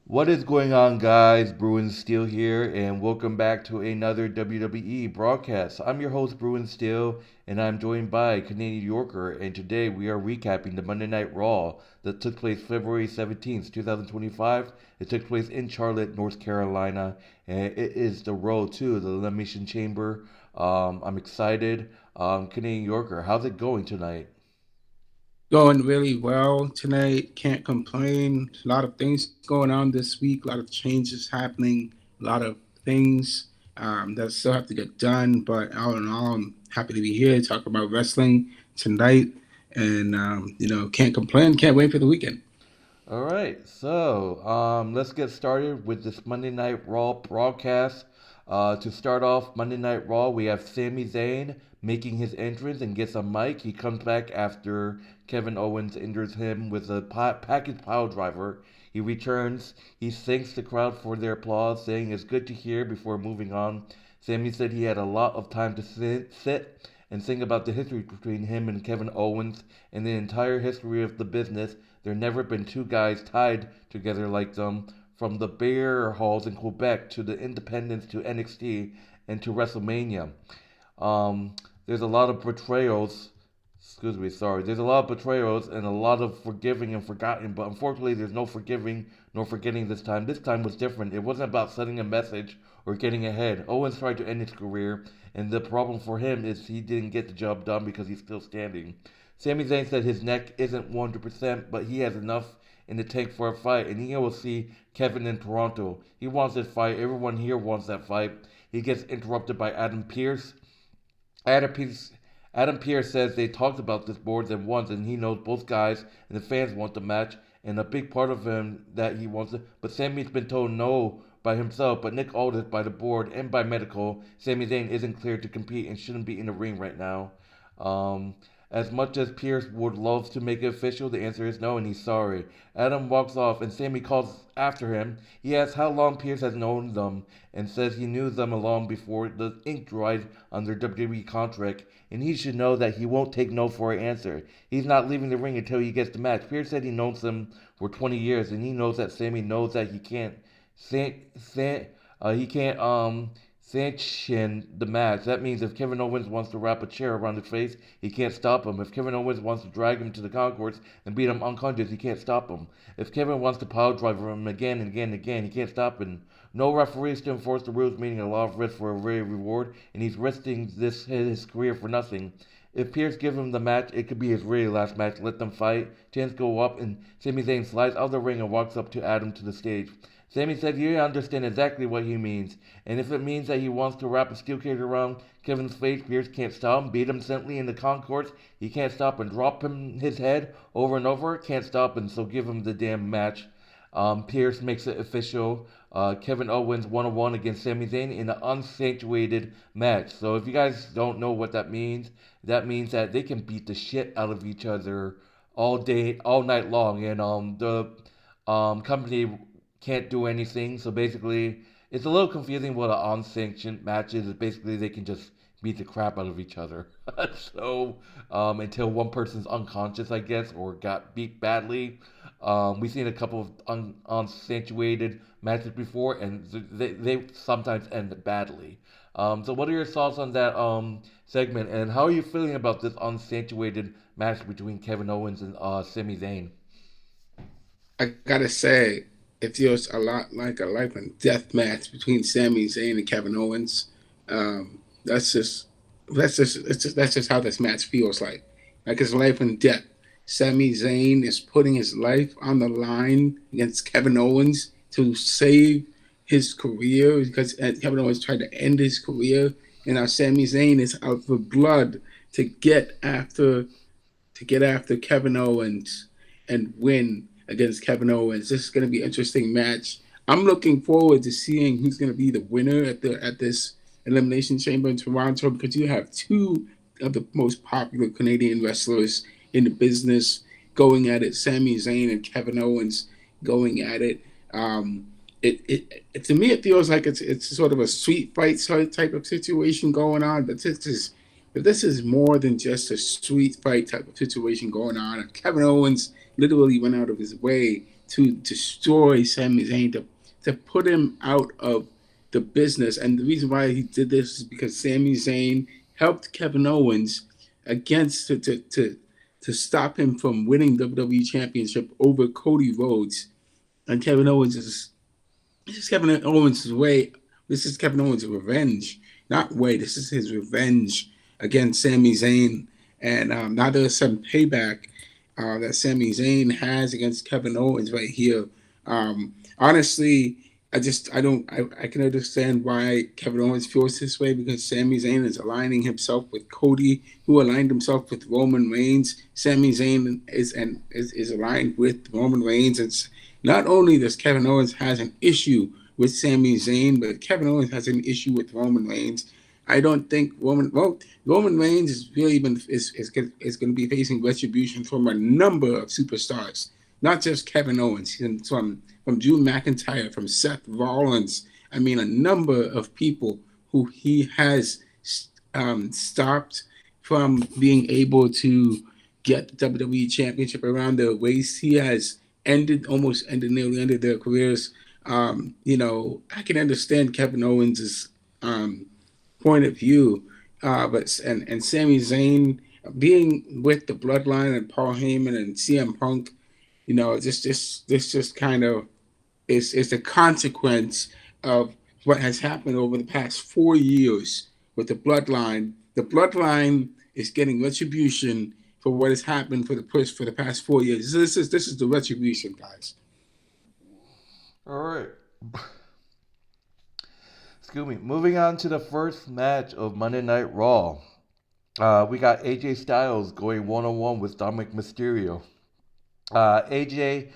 What is going on, guys? Bruin Steel here, and welcome back to another WWE broadcast. I'm your host, Bruin Steel, and I'm joined by Canadian Yorker, and today we are recapping the Monday Night Raw that took place February 17th, 2025. It took place in Charlotte, North Carolina, and it is the road to the Elimination Chamber. I'm excited. Canadian Yorker, how's it going tonight? Going really well tonight. Can't complain. A lot of things going on this week. A lot of changes happening. A lot of things that still have to get done. But all in all, I'm happy to be here to talk about wrestling tonight. And can't complain. Can't wait for the weekend. All right, so let's get started with this Monday Night Raw broadcast. To start off Monday Night Raw, we have Sami Zayn making his entrance and gets a mic. He comes back after Kevin Owens injures him with a package pile driver. He returns. He thanks the crowd for their applause, saying it's good to hear before moving on. Sami said he had a lot of time to sit and think about the history between him and Kevin Owens and the entire history of the business. There never been two guys tied together like them, from the beer halls in Quebec to the independence to NXT and to WrestleMania. Um, there's a lot of betrayals. Excuse me, sorry. There's a lot of betrayals and a lot of forgiving and forgotten, but unfortunately, there's no forgiving nor forgetting this time. This time was different. It wasn't about sending a message or getting ahead. Owens tried to end his career, and the problem for him is he didn't get the job done because he's still standing. Sami Zayn said his neck isn't 100%, but he has enough in the tank for a fight, and he will see Kevin in Toronto. He wants this fight. Everyone here wants that fight. He gets interrupted by Adam Pearce. Adam Pearce, Adam Pearce says they talked about this more than once, and he knows both guys and the fans want the match, and a big part of him that he wants it. But Sammy's been told no by himself, but Nick Aldis by the board and by medical. Sami Zayn isn't cleared to compete and shouldn't be in the ring right now. Um, as much as Pierce would love to make it official, the answer is no, and he's sorry. Adam walks off, and Sammy calls after him. He asks how long Pierce has known them, and says he knew them long before the ink dried on their WWE contract, and he should know that he won't take no for an answer. He's not leaving the ring until he gets the match. Pierce said he knows them for 20 years, and he knows that Sammy knows that he can't sanction the match. That means if Kevin Owens wants to wrap a chair around his face, he can't stop him. If Kevin Owens wants to drag him to the concourse and beat him unconscious, he can't stop him. If Kevin wants to power drive him again and again and again, he can't stop him. No referees to enforce the rules, meaning a lot of risk for a very reward, and he's risking his career for nothing. If Pierce gives him the match, it could be his really last match. Let them fight. Chance go up, and Sami Zayn slides out of the ring and walks up to Adam to the stage. Sami said you understand exactly what he means, and if it means that he wants to wrap a steel cage around Kevin's face, Pierce can't stop him. Beat him gently in the concourse, he can't stop him. Drop him his head over and over, can't stop him. So give him the damn match. Pierce makes it official. Kevin Owens 1-on-1 against Sami Zayn in an unsanctuated match. So if you guys don't know what that means that they can beat the shit out of each other all day, all night long, and the company can't do anything. So basically, it's a little confusing what an unsanctioned match is. Basically, they can just beat the crap out of each other. So until one person's unconscious, I guess, or got beat badly. We've seen a couple of unsatuated matches before, and they sometimes end badly. So what are your thoughts on that segment, and how are you feeling about this unsatuated match between Kevin Owens and Sami Zayn? I gotta say, it feels a lot like a life and death match between Sami Zayn and Kevin Owens. Um, that's just that's just how this match feels like. Like it's life and death. Sami Zayn is putting his life on the line against Kevin Owens to save his career because Kevin Owens tried to end his career, and now Sami Zayn is out for blood to get after Kevin Owens and win against Kevin Owens. This is going to be an interesting match. I'm looking forward to seeing who's going to be the winner at this Elimination Chamber in Toronto because you have two of the most popular Canadian wrestlers in the business going at it. Sami Zayn and Kevin Owens going at it. To me it feels like it's sort of a street fight type of situation going on, but this is more than just a street fight type of situation going on. Kevin Owens literally went out of his way to destroy Sami Zayn, to put him out of the business. And the reason why he did this is because Sami Zayn helped Kevin Owens against to stop him from winning WWE Championship over Cody Rhodes. And Kevin Owens is this is Kevin Owens' way. This is Kevin Owens' revenge, not way. This is his revenge against Sami Zayn, and now there's some payback that Sami Zayn has against Kevin Owens right here. Honestly, I can understand why Kevin Owens feels this way because Sami Zayn is aligning himself with Cody, who aligned himself with Roman Reigns. Sami Zayn is aligned with Roman Reigns. It's not only does Kevin Owens has an issue with Sami Zayn, but Kevin Owens has an issue with Roman Reigns. I don't think Roman Reigns is really been is going to be facing retribution from a number of superstars, not just Kevin Owens, from Drew McIntyre, from Seth Rollins. I mean, a number of people who he has stopped from being able to get the WWE Championship around their waist. He has nearly ended their careers. I can understand Kevin Owens' point of view, but Sami Zayn being with the Bloodline and Paul Heyman and CM Punk, this just kind of is the consequence of what has happened over the past 4 years with the Bloodline. The Bloodline is getting retribution for what has happened for the past 4 years. This is the retribution, guys. All right. Excuse me. Moving on to the first match of Monday Night Raw. We got AJ Styles going one on one with Dominik Mysterio. AJ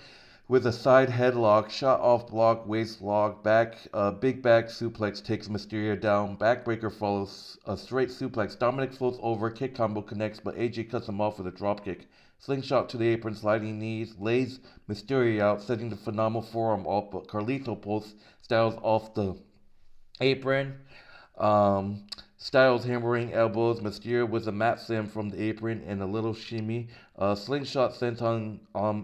with a side headlock, shot off block, waist lock, big back suplex takes Mysterio down. Backbreaker follows a straight suplex. Dominik floats over, kick combo connects, but AJ cuts him off with a dropkick. Slingshot to the apron, sliding knees, lays Mysterio out, setting the phenomenal forearm off, but Carlito pulls Styles off the apron. Styles hammering elbows, Mysterio with a mat slam from the apron and a little shimmy. Slingshot sent on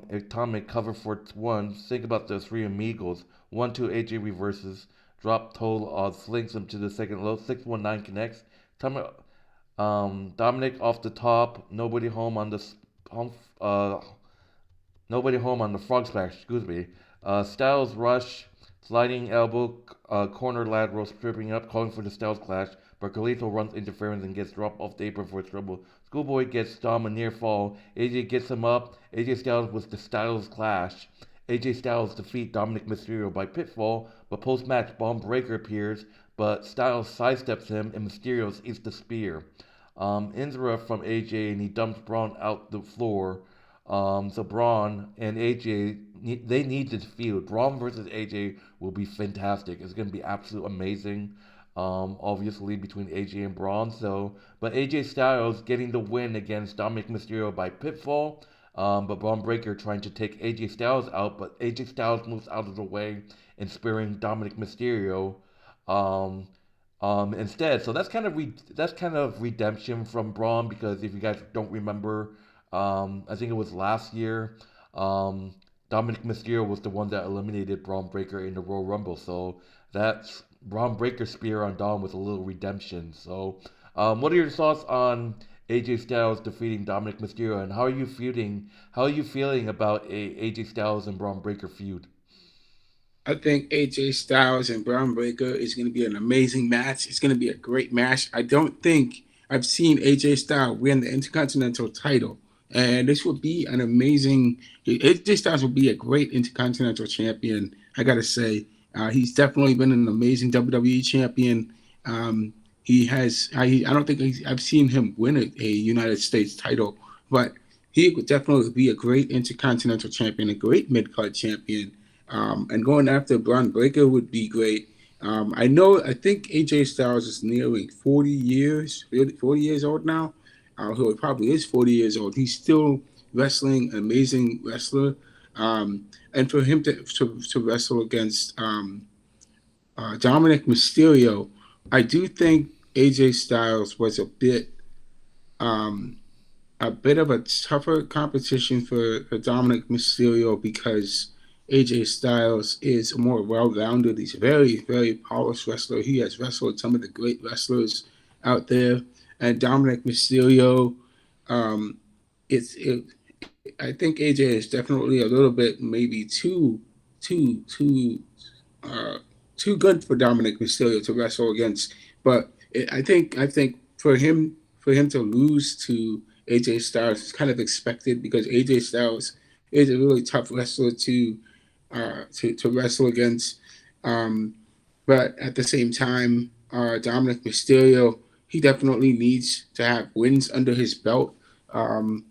Atomic cover for one. Think about the three amigos. 1-2 AJ reverses. Drop toe slings him to the second low. 619 connects. Dominik off the top. Nobody home on the frog splash. Excuse me. Styles rush. Sliding elbow, corner lateral, stripping up, calling for the Styles clash, but Carlito runs interference and gets dropped off the apron for a trouble. Schoolboy gets Dom a near fall. AJ gets him up. AJ Styles with the Styles clash. AJ Styles defeat Dominik Mysterio by pitfall, but post-match Bomb Breaker appears, but Styles sidesteps him and Mysterio eats the spear. Interrupt from AJ and he dumps Bron out the floor. So Bron and AJ, they need this feud. Bron versus AJ will be fantastic. It's going to be absolutely amazing. Obviously between AJ and Bron. But AJ Styles getting the win against Dominik Mysterio by pitfall. But Bron Breakker trying to take AJ Styles out, but AJ Styles moves out of the way and spearing Dominik Mysterio. Instead, so that's kind of redemption from Braun because if you guys don't remember, I think it was last year, Dominik Mysterio was the one that eliminated Braun Breaker in the Royal Rumble. So that's Braun Breaker spear on Dom with a little redemption. So, what are your thoughts on AJ Styles defeating Dominik Mysterio, and how are you feeling? How are you feeling about a AJ Styles and Braun Breaker feud? I think AJ Styles and Bron Breakker is going to be an amazing match. It's going to be a great match. I don't think I've seen AJ Styles win the Intercontinental title. And this would be an amazing. AJ Styles will be a great Intercontinental champion. I got to say, he's definitely been an amazing WWE champion. He has. I don't think I've seen him win a United States title, but he would definitely be a great Intercontinental champion, a great mid card champion. And going after Bron Breakker would be great. I think AJ Styles is nearing 40 years, 40 years old now. He probably is 40 years old. He's still wrestling, an amazing wrestler. And for him to wrestle against Dominik Mysterio, I do think AJ Styles was a bit a bit of a tougher competition for Dominik Mysterio because AJ Styles is more well-rounded. He's a very, very polished wrestler. He has wrestled some of the great wrestlers out there, and Dominik Mysterio, um, it. I think AJ is definitely a little bit maybe too, too, uh, too good for Dominik Mysterio to wrestle against. But I think for him to lose to AJ Styles is kind of expected because AJ Styles is a really tough wrestler to wrestle against. Um, but at the same time, Dominik Mysterio, he definitely needs to have wins under his belt. Um,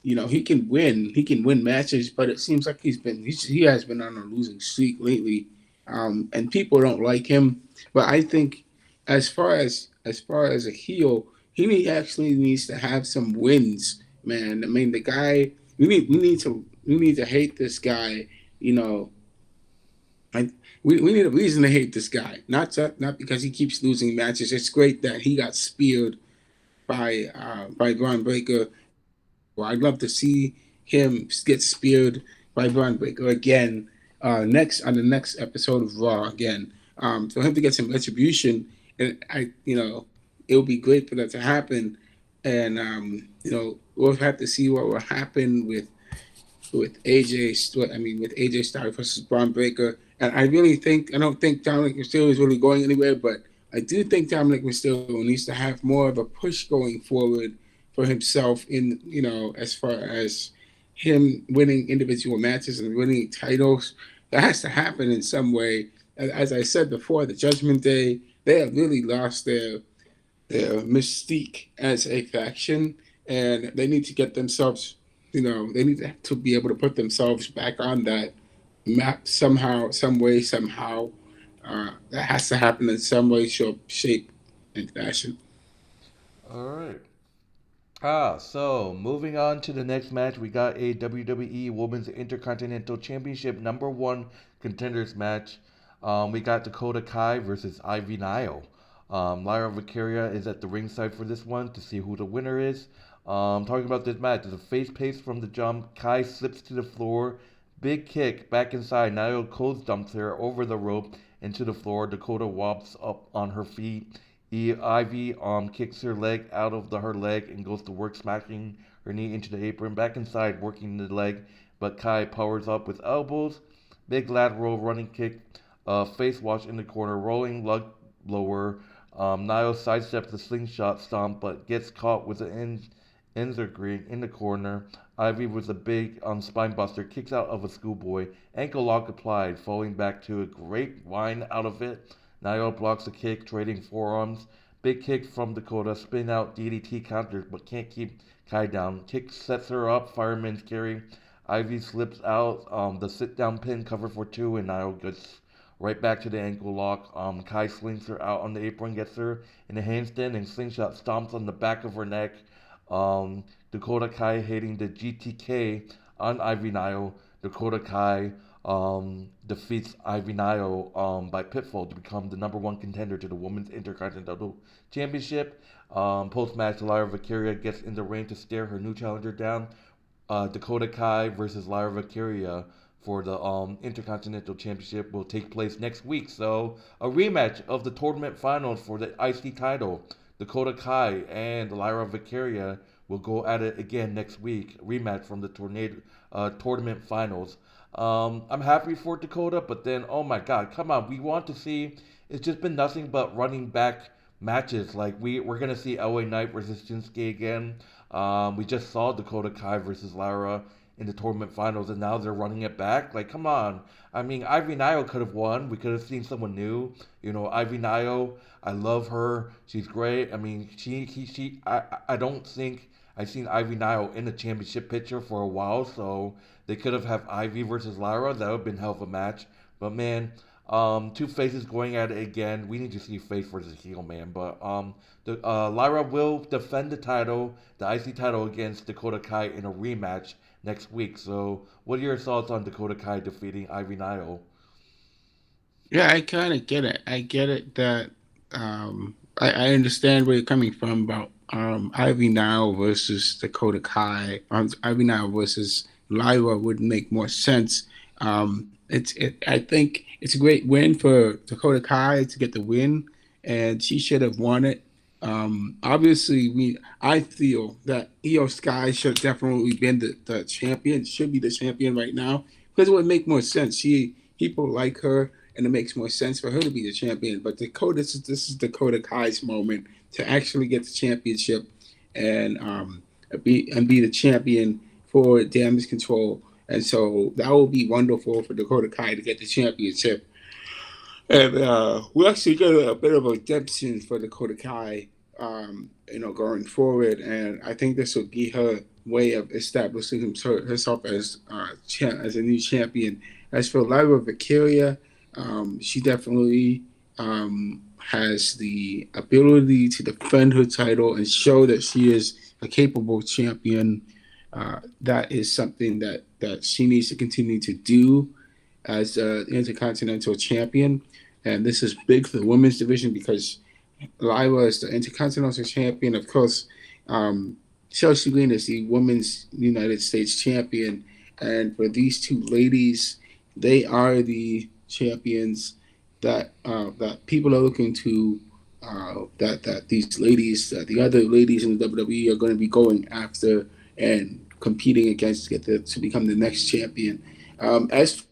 he can win. He can win matches, but it seems like he has been on a losing streak lately, and people don't like him. But I think as far as a heel, actually needs to have some wins, man. I mean, the guy we need to hate this guy. You know, I, we need a reason to hate this guy, not because he keeps losing matches. It's great that he got speared by Braun Breaker. Well, I'd love to see him get speared by Braun Breaker again next on the next episode of Raw again. For him to get some retribution, and it would be great for that to happen. And we'll have to see what will happen with AJ. With AJ Styles versus Braun Breaker. And I don't think Dominic Mysterio is really going anywhere, but I do think Dominic Mysterio needs to have more of a push going forward for himself as far as him winning individual matches and winning titles. That has to happen in some way. As I said before, the Judgment Day, they have really lost their mystique as a faction, and they need to get themselves, they need to be able to put themselves back on that map somehow, some way, somehow. That has to happen in some way, shape, and fashion. All right. So moving on to the next match, we got a WWE Women's Intercontinental Championship number one contenders match. We got Dakota Kai versus Ivy Nile. Lyra Valkyria is at the ringside for this one to see who the winner is. Talking about this match, there's a face pace from the jump. Kai slips to the floor. Big kick back inside. Nile cold dumps her over the rope into the floor. Dakota wobbles up on her feet. Ivy kicks her leg out of her leg and goes to work smashing her knee into the apron. Back inside, working the leg, but Kai powers up with elbows. Big lateral running kick. Face wash in the corner. Rolling lug blower. Nile sidesteps the slingshot stomp, but gets caught with an Enzergreen in the corner. Ivy with a big spine buster kicks out of a schoolboy. Ankle lock applied, falling back to a great wind out of it. Nile blocks a kick, trading forearms. Big kick from Dakota, spin out DDT counters, but can't keep Kai down. Kick sets her up, fireman's carry. Ivy slips out, the sit down pin cover for two, and Nile gets right back to the ankle lock. Kai slings her out on the apron, gets her in a handstand, and slingshot stomps on the back of her neck. Dakota Kai hitting the GTK on Ivy Nile. Dakota Kai defeats Ivy Nile by pitfall to become the number one contender to the Women's Intercontinental Championship. Post match, Lyra Valkyria gets in the ring to stare her new challenger down. Dakota Kai versus Lyra Valkyria for the Intercontinental Championship will take place next week. So, a rematch of the tournament finals for the IC title. Dakota Kai and Lyra Valkyria will go at it again next week. Rematch from the tournament finals. I'm happy for Dakota, but then, oh my God, come on. We want to see. It's just been nothing but running back matches. Like, we're going to see LA Knight versus Shinsuke again. We just saw Dakota Kai versus Lyra in the tournament finals, and now they're running it back. Like, come on. I mean, Ivy Nile could have won. We could have seen someone new. Ivy Nile, I love her. She's great. I mean, I don't think I've seen Ivy Nile in the championship picture for a while, so they could have Ivy versus Lyra. That would have been hell of a match. But man, two faces going at it again. We need to see face versus heel, man. But Lyra will defend the title, the IC title, against Dakota Kai in a rematch next week. So, what are your thoughts on Dakota Kai defeating Ivy Nile? Yeah, I kind of get it. I get it that I understand where you're coming from about Ivy Nile versus Dakota Kai. Ivy Nile versus Lyra would make more sense. I think it's a great win for Dakota Kai to get the win, and she should have won it. Obviously, I feel that Io Sky should definitely been the champion. Should be the champion right now because it would make more sense. People like her, and it makes more sense for her to be the champion. But this is Dakota Kai's moment to actually get the championship and be the champion for Damage Control. And so that will be wonderful for Dakota Kai to get the championship. And we actually get a bit of a redemption for Dakota Kai, going forward. And I think this will be her way of establishing herself as a new champion. As for Lyra Valkyria, she definitely has the ability to defend her title and show that she is a capable champion. That is something that she needs to continue to do as Intercontinental champion. And this is big for the women's division because Lyra is the Intercontinental champion. Of course, Chelsea Green is the women's United States champion. And for these two ladies, they are the champions that people are looking to. That these ladies, the other ladies in the WWE, are going to be going after and competing against to become the next champion. As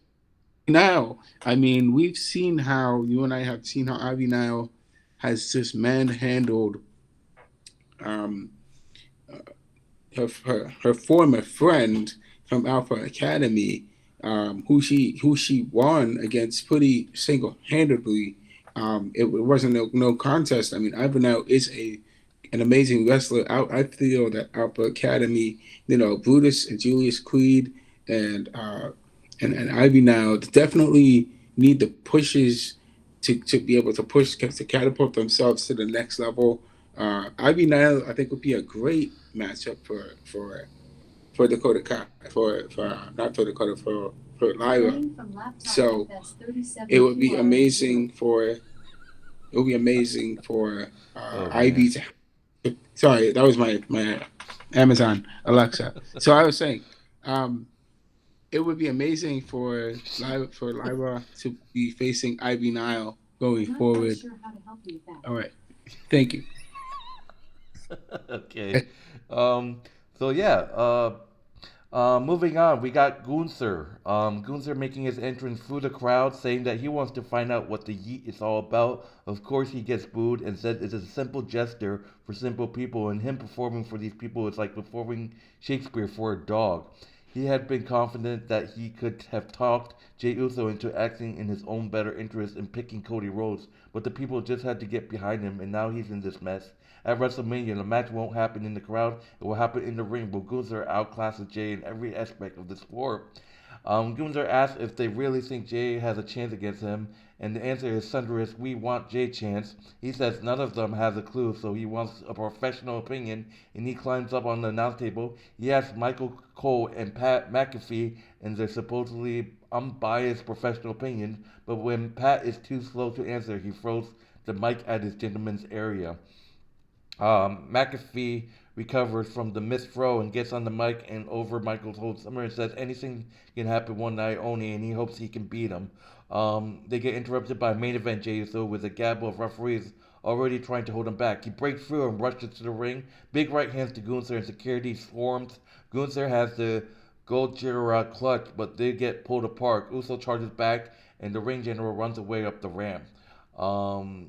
now, I mean, we've seen how you and I have seen how Ivy Nile has just manhandled um, her former friend from Alpha Academy, who she won against pretty single handedly. It wasn't no contest. I mean, Ivy Nile is an amazing wrestler. I feel that Alpha Academy, Brutus and Julius Creed and and Ivy now definitely need the pushes to be able to push to catapult themselves to the next level. Ivy Nile, I think, would be a great matchup for Dakota Kai for not for Dakota for Lyra. So it would be amazing for Oh Ivy man. to. Sorry, that was my Amazon Alexa. So I was saying, um, it would be amazing for Lyra to be facing Ivy Nile going forward. All right, thank you. Okay. Um. So yeah. Moving on, we got Gunther. Gunther making his entrance through the crowd, saying that he wants to find out what the yeet is all about. Of course, he gets booed and said it's a simple gesture for simple people, and him performing for these people is like performing Shakespeare for a dog. He had been confident that he could have talked Jey Uso into acting in his own better interest in picking Cody Rhodes, but the people just had to get behind him, and now he's in this mess. At WrestleMania, the match won't happen in the crowd, it will happen in the ring, but Gunther outclasses Jay in every aspect of the sport. Gunther asks if they really think Jay has a chance against him, and the answer is thunderous, we want Jay chance. He says none of them has a clue, so he wants a professional opinion, and he climbs up on the announce table. He asks Michael Cole and Pat McAfee and their supposedly unbiased professional opinion, but when Pat is too slow to answer, he throws the mic at his gentleman's area. McAfee recovers from the missed throw and gets on the mic and over Michael's whole summer and says anything can happen one night only, and he hopes he can beat him. They get interrupted by main event Jey Uso with a gaggle of referees already trying to hold him back. He breaks through and rushes to the ring. Big right hands to Gunther and security swarms. Gunther has the Gold Jira clutch, but they get pulled apart. Uso charges back, and the ring general runs away up the ramp.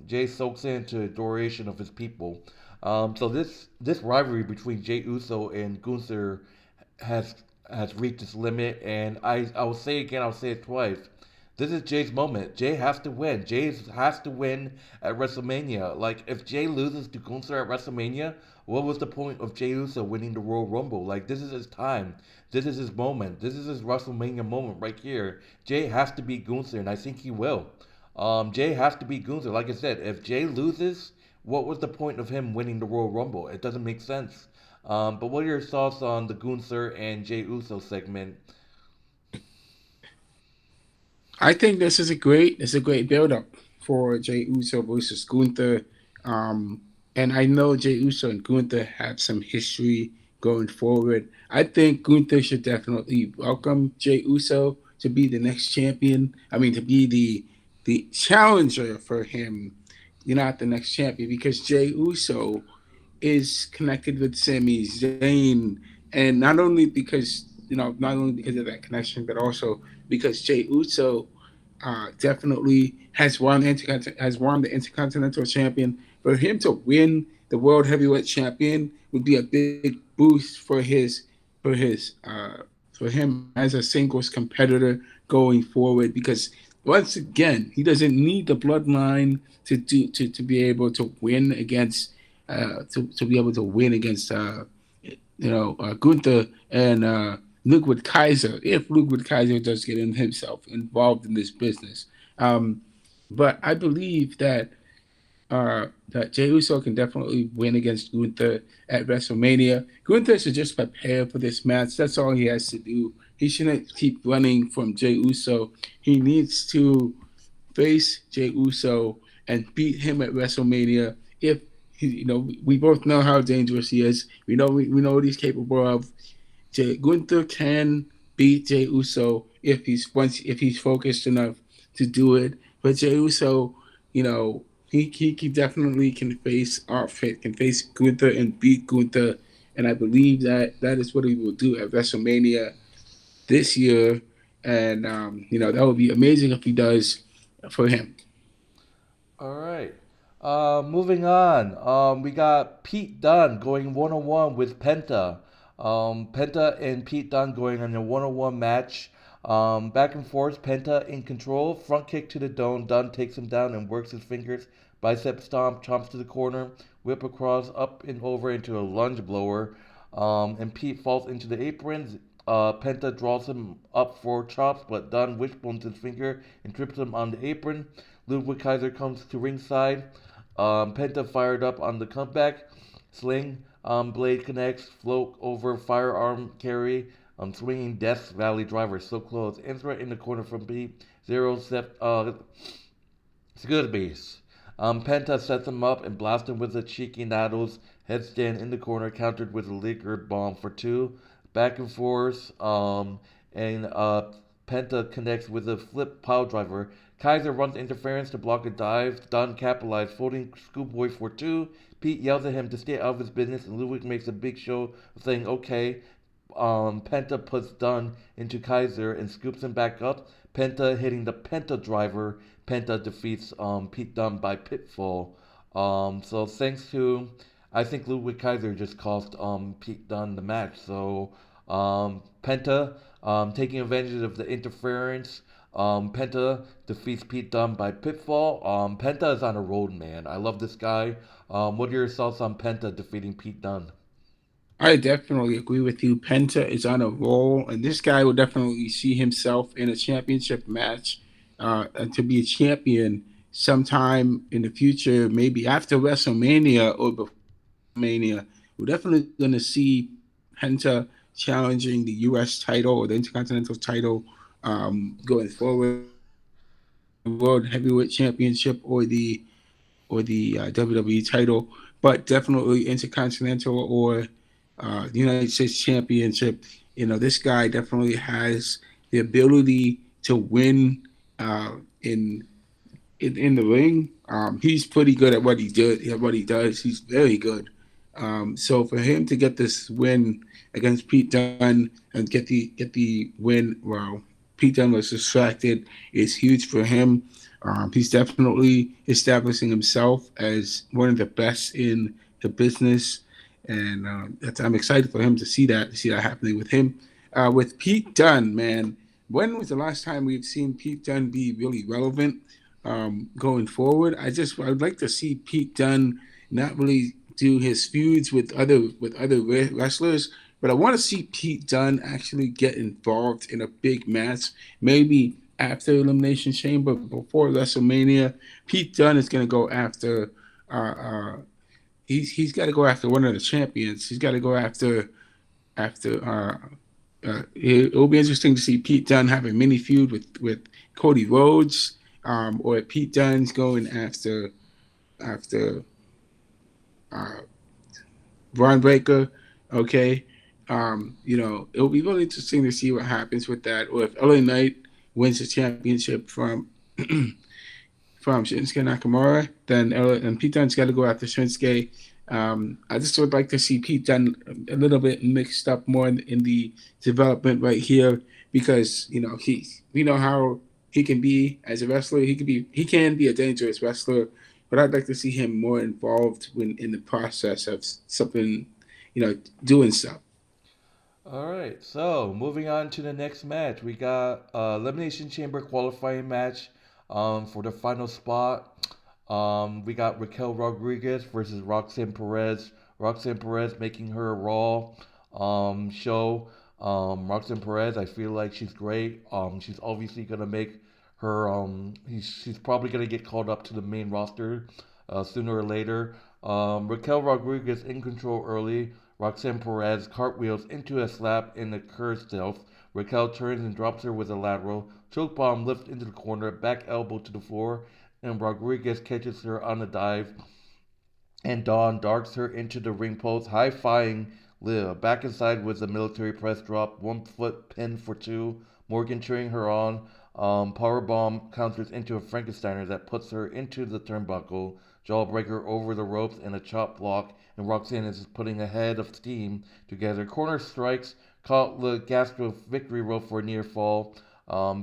Jay soaks into adoration of his people. So this rivalry between Jey Uso and Gunther has has reached its limit, and I will say again, I'll say it twice. This is Jay's moment. Jay has to win. Jay has to win at WrestleMania. Like if Jay loses to Gunther at WrestleMania, what was the point of Jey Uso winning the Royal Rumble? Like this is his time. This is his moment. This is his WrestleMania moment right here. Jay has to beat Gunther, and I think he will. Jay has to beat Gunther. Like I said, if Jay loses, what was the point of him winning the Royal Rumble? It doesn't make sense. But what are your thoughts on the Gunther and Jay Uso segment? I think this is a great build up for Jey Uso versus Gunther. And I know Jey Uso and Gunther have some history going forward. I think Gunther should definitely welcome Jey Uso to be the next champion. I mean, to be the challenger for him. You're not the next champion because Jey Uso is connected with Sami Zayn, and not only because not only because of that connection, but also because Jey Uso definitely has won the Intercontinental Champion. For him to win the World Heavyweight Champion would be a big boost for him as a singles competitor going forward. Because once again, he doesn't need the bloodline to be able to win against to be able to win against Gunther and Ludwig Kaiser, if Ludwig Kaiser does get himself involved in this business. Um, but I believe that Jey Uso can definitely win against Gunther at WrestleMania. Gunther should just prepare for this match. That's all he has to do. He shouldn't keep running from Jey Uso. He needs to face Jey Uso and beat him at WrestleMania. If we both know how dangerous he is. We know what he's capable of. Gunther can beat Jey Uso if he's focused enough to do it. But Jey Uso, he definitely can face Gunther and beat Gunther, and I believe that is what he will do at WrestleMania this year, and that would be amazing if he does for him. All right. Moving on. We got Pete Dunne going one on one with Penta. Penta and Pete Dunne going on a one on one match. Back and forth. Penta in control. Front kick to the dome. Dunne takes him down and works his fingers. Bicep stomp. Chomps to the corner. Whip across, up and over into a lunge blower. And Pete falls into the apron. Penta draws him up for chops, but Dunne wishbones his finger and trips him on the apron. Ludwig Kaiser comes to ringside. Penta fired up on the comeback. Sling blade connects. Float over firearm carry. Swinging Death Valley driver so close. Ends right in the corner from Pete. Zero set. It's a good base. Penta sets him up and blasts him with a cheeky Naddles headstand in the corner, countered with a liquor bomb for two. Back and forth. And Penta connects with a flip pile driver. Kaiser runs interference to block a dive. Dunne capitalized, folding Schoolboy for two. Pete yells at him to stay out of his business, and Ludwig makes a big show of saying okay. Penta puts Dunne into Kaiser and scoops him back up. Penta hitting the Penta driver. Penta defeats Pete Dunne by pitfall. So thanks to, I think Ludwig Kaiser just cost Pete Dunne the match. So Penta taking advantage of the interference. Penta defeats Pete Dunne by pitfall. Penta is on a road, man. I love this guy. What are your thoughts on Penta defeating Pete Dunne? I definitely agree with you. Penta is on a roll, and this guy will definitely see himself in a championship match and to be a champion sometime in the future, maybe after WrestleMania or before WrestleMania. We're definitely going to see Penta challenging the U.S. title or the Intercontinental title going forward, the World Heavyweight Championship or the WWE title, but definitely Intercontinental or the United States Championship. This guy definitely has the ability to win in the ring. He's pretty good at what he did. At what he does, he's very good. So for him to get this win against Pete Dunne and get the win, well, Pete Dunne was distracted, is huge for him. He's definitely establishing himself as one of the best in the business, and I'm excited for him to see that happening with him. With Pete Dunne, man, when was the last time we've seen Pete Dunne be really relevant going forward? I would like to see Pete Dunne not really do his feuds with other wrestlers, but I want to see Pete Dunne actually get involved in a big match, maybe after Elimination Chamber, before WrestleMania. Pete Dunne is going to go after. He's got to go after one of the champions. He's got to go after. It will be interesting to see Pete Dunne have a mini feud with Cody Rhodes, or Pete Dunne's going after uh, Braun Breaker. Okay, it'll be really interesting to see what happens with that, or if LA Knight wins the championship from Shinsuke Nakamura, then Pete Dunne's got to go after Shinsuke. I just would like to see Pete Dunne a little bit mixed up more in the development right here because we know how he can be as a wrestler. He can be a dangerous wrestler, but I'd like to see him more involved in the process of something, doing stuff. All right, so moving on to the next match, we got Elimination Chamber qualifying match for the final spot. We got Raquel Rodriguez versus Roxanne Perez. Roxanne Perez making her Raw show. Roxanne Perez, I feel like she's great. She's obviously gonna make her. She's probably gonna get called up to the main roster sooner or later. Raquel Rodriguez in control early. Roxanne Perez cartwheels into a slap in the curve stealth. Raquel turns and drops her with a lateral. Choke bomb lift into the corner, back elbow to the floor, and Rodriguez catches her on a dive, and Dawn darts her into the ring post, high-fiving Lyra. Back inside with a military press drop, 1 foot pin for two. Morgan cheering her on. Powerbomb counters into a Frankensteiner that puts her into the turnbuckle. Jawbreaker over the ropes and a chop block, and Roxanne is putting a head of steam together. Corner strikes, caught the Gastro victory rope for a near fall.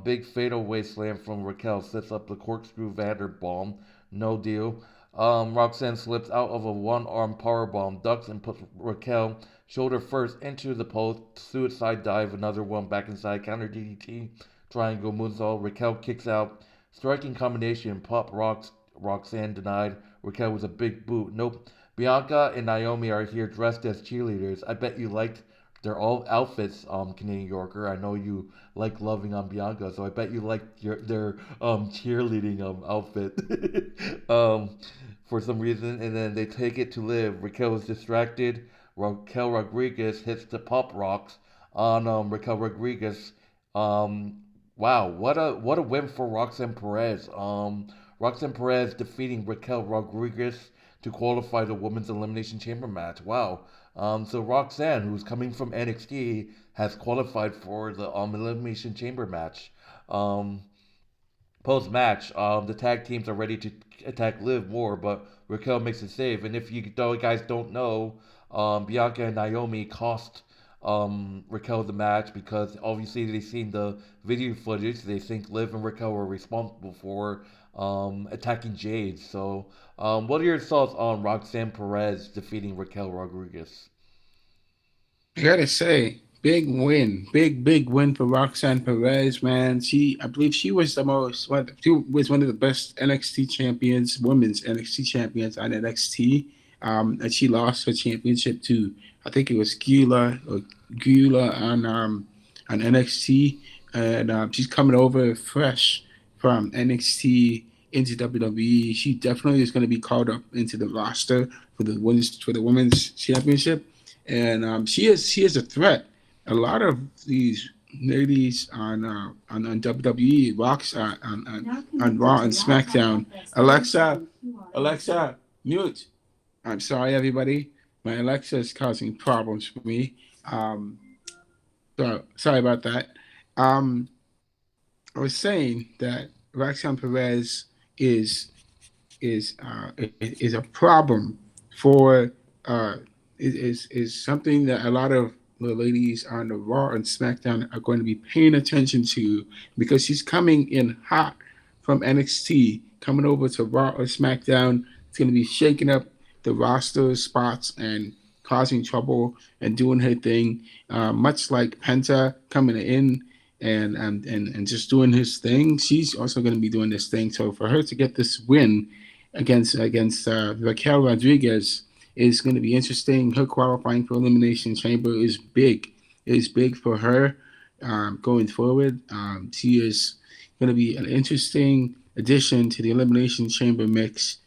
Big fadeaway slam from Raquel sets up the corkscrew Vanderbomb. No deal. Roxanne slips out of a one-arm powerbomb, ducks and puts Raquel shoulder first into the post. Suicide dive, another one back inside. Counter DDT, triangle moonsault. Raquel kicks out. Striking combination. Pop rocks. Roxanne denied. Raquel with a big boot. Nope. Bianca and Naomi are here dressed as cheerleaders. I bet you liked their all outfits, Canadian Yorker. I know you like loving on Bianca, so I bet you liked their cheerleading outfit. um, for some reason, and then they take it to live. Raquel is distracted. Raquel Rodriguez hits the pop rocks on Raquel Rodriguez. Um, wow, what a win for Roxanne Perez. Roxanne Perez defeating Raquel Rodriguez to qualify the Women's Elimination Chamber match. Wow. So Roxanne, who's coming from NXT, has qualified for the Elimination Chamber match. Um, Post match, the tag teams are ready to attack Liv more, but Raquel makes a save. And if you guys don't know, Bianca and Naomi cost Raquel the match because obviously they've seen the video footage. They think Liv and Raquel were responsible for attacking Jade. So, what are your thoughts on Roxanne Perez defeating Raquel Rodriguez? I gotta say, big win, big win for Roxanne Perez, man. I believe she was she was one of the best NXT champions, women's NXT champions on NXT. And she lost her championship to, I think it was Gula on NXT, and she's coming over fresh from NXT into WWE. She definitely is going to be called up into the roster for the women's championship, and she is a threat. A lot of these ladies on WWE rocks on Raw and SmackDown. Alexa, mute. I'm sorry, everybody. My Alexa is causing problems for me. So sorry about that. Um, I was saying that Roxanne Perez is is a problem for uh, is something that a lot of the ladies on the Raw and SmackDown are going to be paying attention to because she's coming in hot from NXT, coming over to Raw or SmackDown. It's going to be shaking up the roster spots and causing trouble and doing her thing, much like Penta coming in and just doing his thing. She's also going to be doing this thing. So for her to get this win against Raquel Rodriguez is going to be interesting. Her qualifying for Elimination Chamber is big. It is big for her going forward. She is going to be an interesting addition to the Elimination Chamber mix.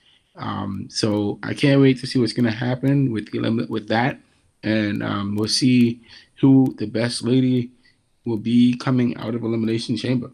So I can't wait to see what's going to happen with that, and we'll see who the best lady will be coming out of Elimination Chamber.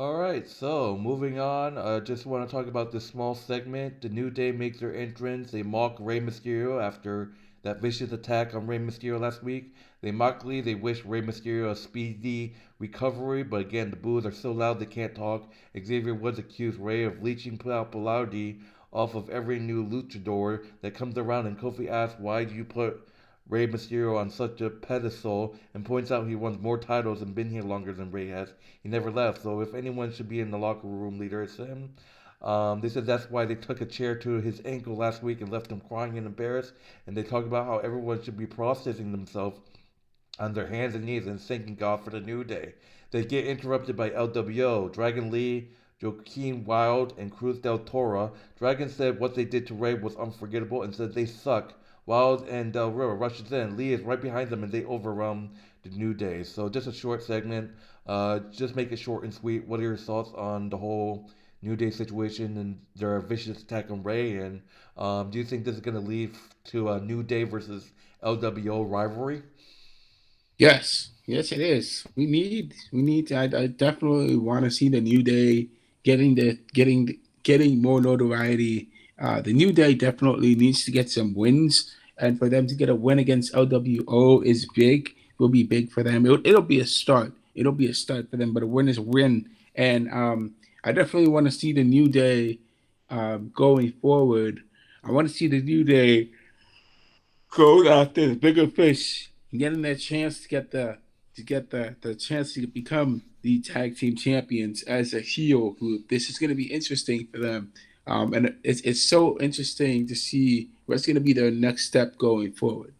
All right, so moving on, just want to talk about this small segment. The New Day makes their entrance. They mock Rey Mysterio after that vicious attack on Rey Mysterio last week. They wish Rey Mysterio a speedy recovery, but again, the boos are so loud they can't talk. Xavier Woods accused Rey of leeching popularity off of every new luchador that comes around, and Kofi asks, "Why do you put Rey Mysterio on such a pedestal?" and points out he won more titles and been here longer than Rey has. He never left, so if anyone should be in the locker room leader, it's him. They said that's why they took a chair to his ankle last week and left him crying and embarrassed. And they talk about how everyone should be processing themselves on their hands and knees and thanking God for the new day. They get interrupted by LWO, Dragon Lee, Joaquin Wild, and Cruz del Toro. Dragon said what they did to Ray was unforgettable and said they suck. Wild and Del Rio rushes in. Lee is right behind them and they overwhelm the New Day. So just a short segment. Just make it short and sweet. What are your thoughts on the whole New Day situation and their vicious attack on Ray? And do you think this is going to lead to a New Day versus LWO rivalry? Yes, yes, it is. We need. I definitely want to see the New Day getting more notoriety. The New Day definitely needs to get some wins, and for them to get a win against LWO is big. Will be big for them. It'll be a start. It'll be a start for them, but a win is a win. And I definitely want to see the New Day going forward. I want to see the New Day go after the bigger fish, getting that chance to get the chance to become the tag team champions as a heel group. This is going to be interesting for them, and it's so interesting to see what's going to be their next step going forward.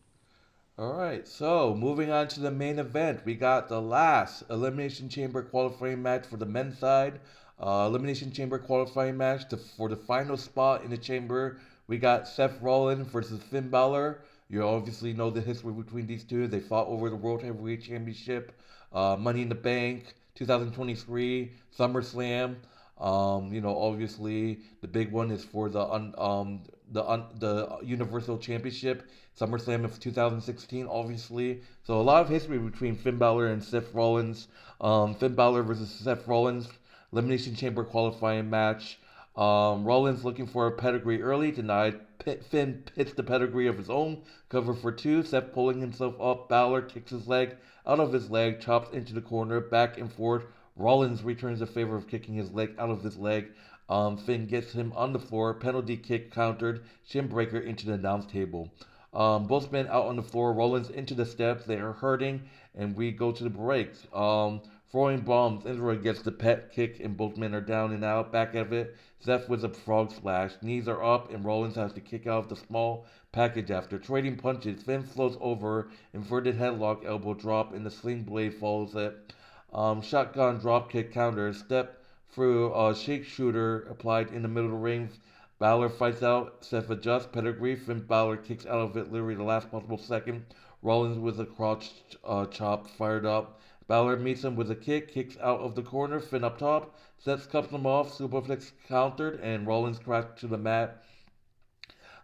All right, so moving on to the main event, we got the last Elimination Chamber qualifying match for the men's side. Elimination Chamber qualifying match for the final spot in the chamber. We got Seth Rollins versus Finn Balor. You obviously know the history between these two. They fought over the World Heavyweight Championship, Money in the Bank, 2023, SummerSlam. Obviously the big one is for the Universal Championship, SummerSlam of 2016, obviously. So a lot of history between Finn Balor and Seth Rollins. Finn Balor versus Seth Rollins, Elimination Chamber qualifying match. Rollins looking for a pedigree early, denied. Finn hits the pedigree of his own, cover for two. Seth pulling himself up. Balor kicks his leg out of his leg, chops into the corner, back and forth. Rollins returns the favor of kicking his leg out of his leg. Finn gets him on the floor, penalty kick countered, shin breaker into the announce table. Both men out on the floor, Rollins into the steps, they are hurting, and we go to the breaks. Throwing bombs, Indra gets the pet kick, and both men are down and out. Back of it, Seth with a frog splash. Knees are up, and Rollins has to kick out of the small package after. Trading punches, Finn floats over, inverted headlock, elbow drop, and the sling blade follows it. Shotgun dropkick counter, step through shake shooter applied in the middle of the ring. Balor fights out, Seth adjusts, pedigree, Finn Balor kicks out of it literally the last possible second. Rollins with a crotch chop fired up. Balor meets him with a kick, kicks out of the corner, Finn up top. Seth cups him off, superflex countered, and Rollins crashed to the mat.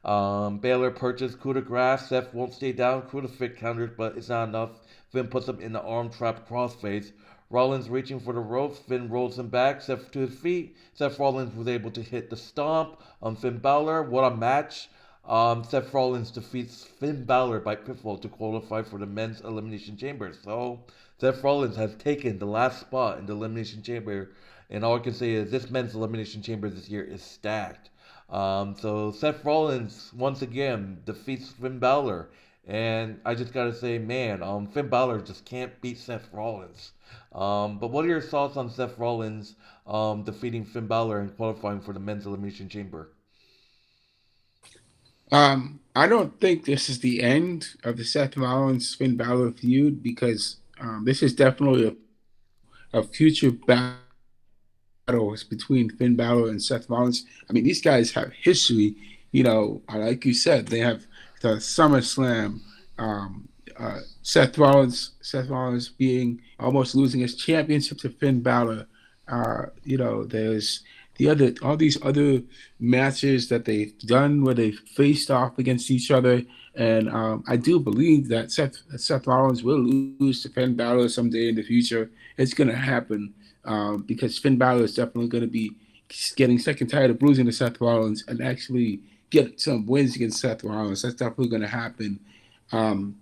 Balor purchased coup de grace. Seth won't stay down. Coup de fit counters, but it's not enough. Finn puts him in the arm trap crossface. Rollins reaching for the ropes. Finn rolls him back. Seth to his feet. Seth Rollins was able to hit the stomp on Finn Balor. What a match. Seth Rollins defeats Finn Balor by pinfall to qualify for the men's elimination chamber. So Seth Rollins has taken the last spot in the elimination chamber, and all I can say is this men's elimination chamber this year is stacked. So Seth Rollins once again defeats Finn Balor, and I just gotta say, man, Finn Balor just can't beat Seth Rollins. But what are your thoughts on Seth Rollins defeating Finn Balor and qualifying for the men's elimination chamber? I don't think this is the end of the Seth Rollins Finn Balor feud because this is definitely a future battles between Finn Balor and Seth Rollins. I mean, these guys have history. Like you said, they have the SummerSlam. Seth Rollins being almost losing his championship to Finn Balor. There's all these other matches that they've done where they faced off against each other, and I do believe that Seth Rollins will lose to Finn Balor someday in the future. It's gonna happen. because Finn Balor is definitely going to be getting sick and tired of losing to Seth Rollins and actually get some wins against Seth Rollins. That's definitely going to happen. Um,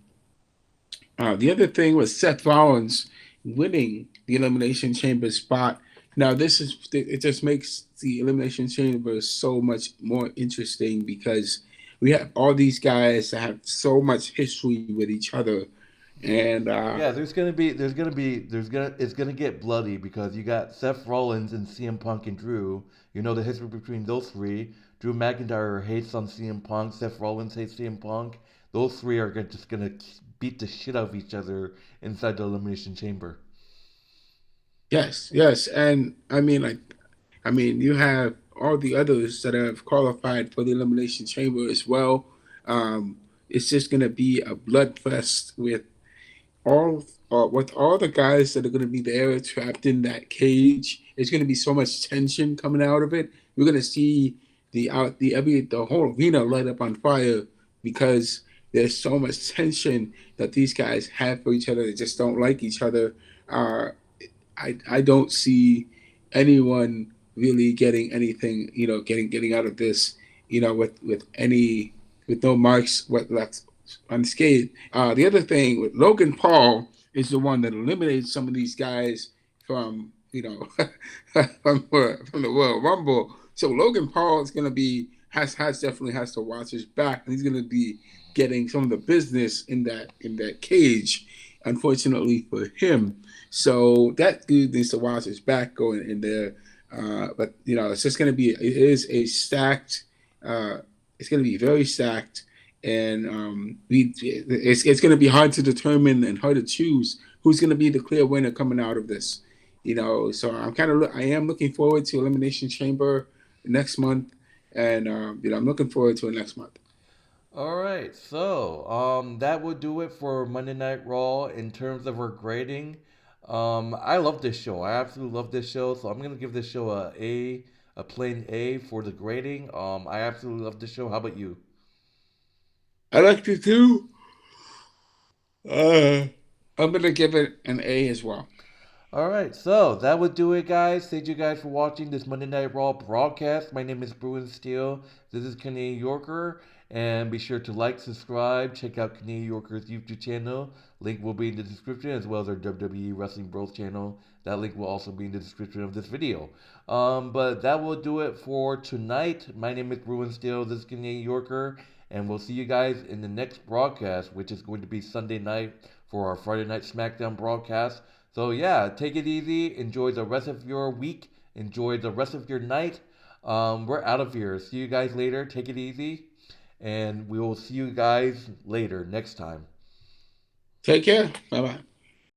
the other thing was Seth Rollins winning the Elimination Chamber spot. Now, it just makes the Elimination Chamber so much more interesting because we have all these guys that have so much history with each other. And Yeah, it's gonna get bloody because you got Seth Rollins and CM Punk and Drew. You know the history between those three. Drew McIntyre hates on CM Punk. Seth Rollins hates CM Punk. Those three are just gonna beat the shit out of each other inside the Elimination Chamber. yes, yes. And I mean, you have all the others that have qualified for the Elimination Chamber as well. Um, it's just going to be a bloodfest with all the guys that are going to be there trapped in that cage. It's going to be so much tension coming out of it. We're going to see the whole arena light up on fire because there's so much tension that these guys have for each other. They just don't like each other. Uh, I don't see anyone really getting anything, getting out of this, with no marks what left unscathed. The other thing with Logan Paul is the one that eliminates some of these guys from from the Royal Rumble. So Logan Paul is going to be has definitely has to watch his back, and he's going to be getting some of the business in that cage. Unfortunately for him, so that dude needs to watch his back going in there. But it's just going to be it is a stacked. It's going to be very stacked, and it's going to be hard to determine and hard to choose who's going to be the clear winner coming out of this. So I am looking forward to Elimination Chamber next month, and I'm looking forward to it next month. All right, so that would do it for Monday Night Raw in terms of our grading. I love this show. I absolutely love this show, so I'm gonna give this show a plain A for the grading. I absolutely love this show. How about you? I liked it too. Uh, I'm gonna give it an A as well. All right, so that would do it, guys. Thank you guys for watching this Monday Night Raw broadcast. My name is Bruin Steele. This is Canadian Yorker, and be sure to like, subscribe, check out Canadian Yorker's YouTube channel. Link will be in the description, as well as our WWE Wrestling Bros channel. That link will also be in the description of this video. But that will do it for tonight. My name is Bruin Steele. This is Canadian Yorker, and we'll see you guys in the next broadcast, which is going to be Sunday night for our Friday Night Smackdown broadcast. So yeah, take it easy. Enjoy the rest of your week. Enjoy the rest of your night. We're out of here. See you guys later. Take it easy, and we will see you guys later next time. Take care. Bye bye.